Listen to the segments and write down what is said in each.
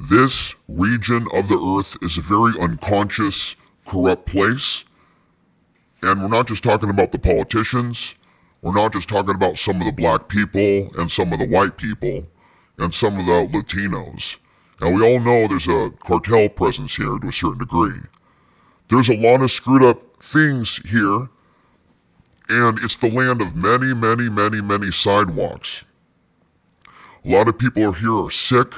This region of the earth is a very unconscious, corrupt place. And we're not just talking about the politicians. We're not just talking about some of the black people and some of the white people and some of the Latinos. And we all know there's a cartel presence here to a certain degree. There's a lot of screwed up things here. And it's the land of many, many, many, many sidewalks. A lot of people here are sick,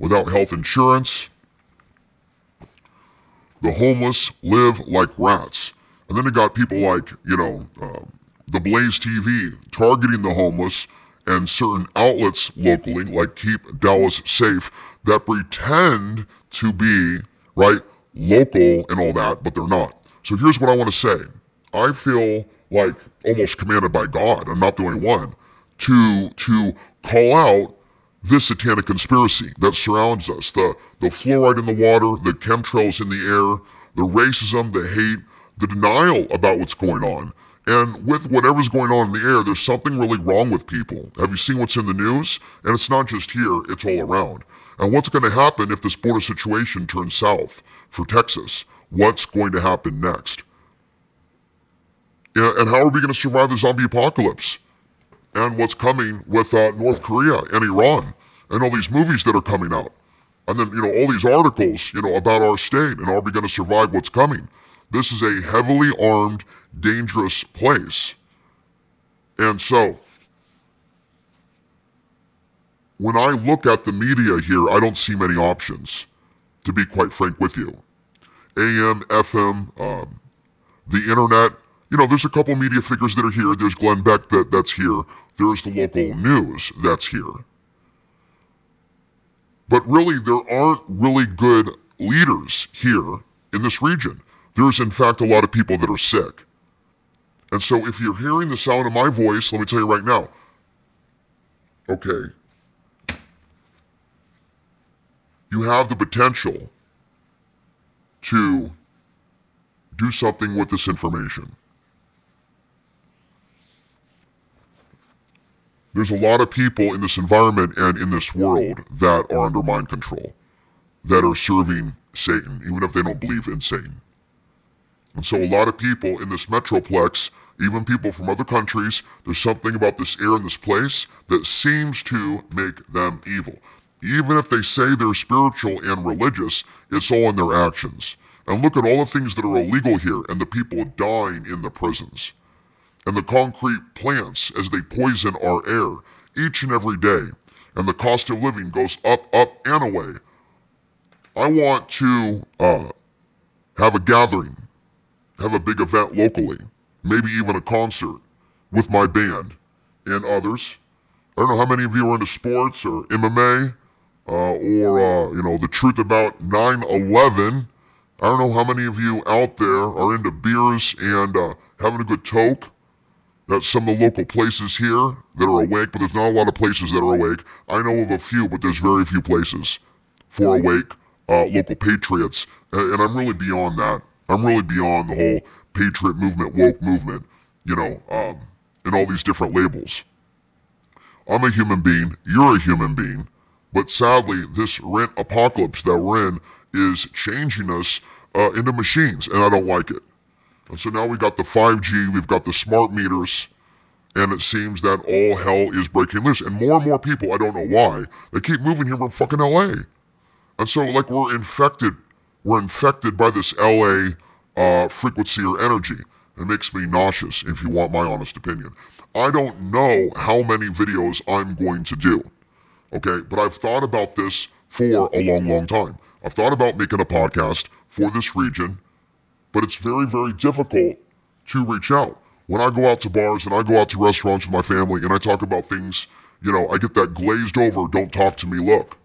without health insurance. The homeless live like rats. And then you got people like, the Blaze TV targeting the homeless and certain outlets locally, like Keep Dallas Safe, that pretend to be, right, local and all that, but they're not. So here's what I want to say. I feel like almost commanded by God, I'm not the only one, to call out this satanic conspiracy that surrounds us. The fluoride in the water, the chemtrails in the air, the racism, the hate, the denial about what's going on. And with whatever's going on in the air, there's something really wrong with people. Have you seen what's in the news? And it's not just here, it's all around. And what's going to happen if this border situation turns south for Texas? What's going to happen next? And how are we going to survive the zombie apocalypse? And what's coming with North Korea and Iran and all these movies that are coming out. And then, all these articles, about our state and are we going to survive what's coming? This is a heavily armed, dangerous place. And so, when I look at the media here, I don't see many options, to be quite frank with you. AM, FM, the internet, there's a couple media figures that are here. There's Glenn Beck that's here. There's the local news that's here. But really, there aren't really good leaders here in this region. There's, in fact, a lot of people that are sick. And so if you're hearing the sound of my voice, let me tell you right now, okay, you have the potential to do something with this information. There's a lot of people in this environment and in this world that are under mind control, that are serving Satan, even if they don't believe in Satan. And so a lot of people in this metroplex, even people from other countries, there's something about this air in this place that seems to make them evil. Even if they say they're spiritual and religious, it's all in their actions. And look at all the things that are illegal here and the people dying in the prisons. And the concrete plants as they poison our air each and every day. And the cost of living goes up, up, and away. I want to have a gathering, have a big event locally, maybe even a concert with my band and others. I don't know how many of you are into sports or MMA or the truth about 9/11. I don't know how many of you out there are into beers and having a good toke. That's some of the local places here that are awake, but there's not a lot of places that are awake. I know of a few, but there's very few places for awake local patriots. And I'm really beyond that. I'm really beyond the whole patriot movement, woke movement, and all these different labels. I'm a human being. You're a human being. But sadly, this rent apocalypse that we're in is changing us into machines, and I don't like it. And so now we got the 5G, we've got the smart meters, and it seems that all hell is breaking loose. And more people, I don't know why, they keep moving here from fucking LA. And so like we're infected by this LA frequency or energy. It makes me nauseous, if you want my honest opinion. I don't know how many videos I'm going to do, okay? But I've thought about this for a long, long time. I've thought about making a podcast for this region, but it's very, very difficult to reach out. When I go out to bars and I go out to restaurants with my family and I talk about things, I get that glazed over, don't talk to me look.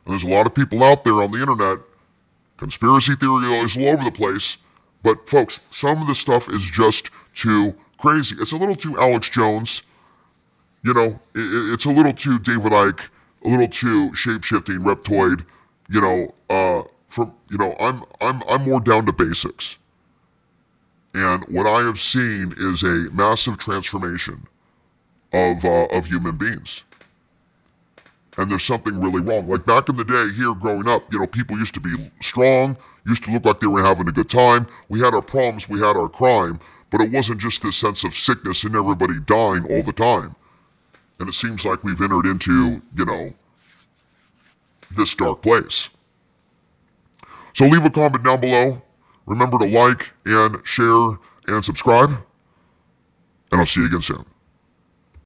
And there's a lot of people out there on the internet, conspiracy theory is all over the place, but folks, some of this stuff is just too crazy. It's a little too Alex Jones, it's a little too David Icke, a little too shape-shifting reptoid, I'm more down to basics. And what I have seen is a massive transformation of human beings. and there's something really wrong. Like back in the day here growing up, people used to be strong, used to look like they were having a good time. We had our problems, we had our crime, but it wasn't just this sense of sickness and everybody dying all the time. And it seems like we've entered into, this dark place. So leave a comment down below. Remember to like and share and subscribe. And I'll see you again soon.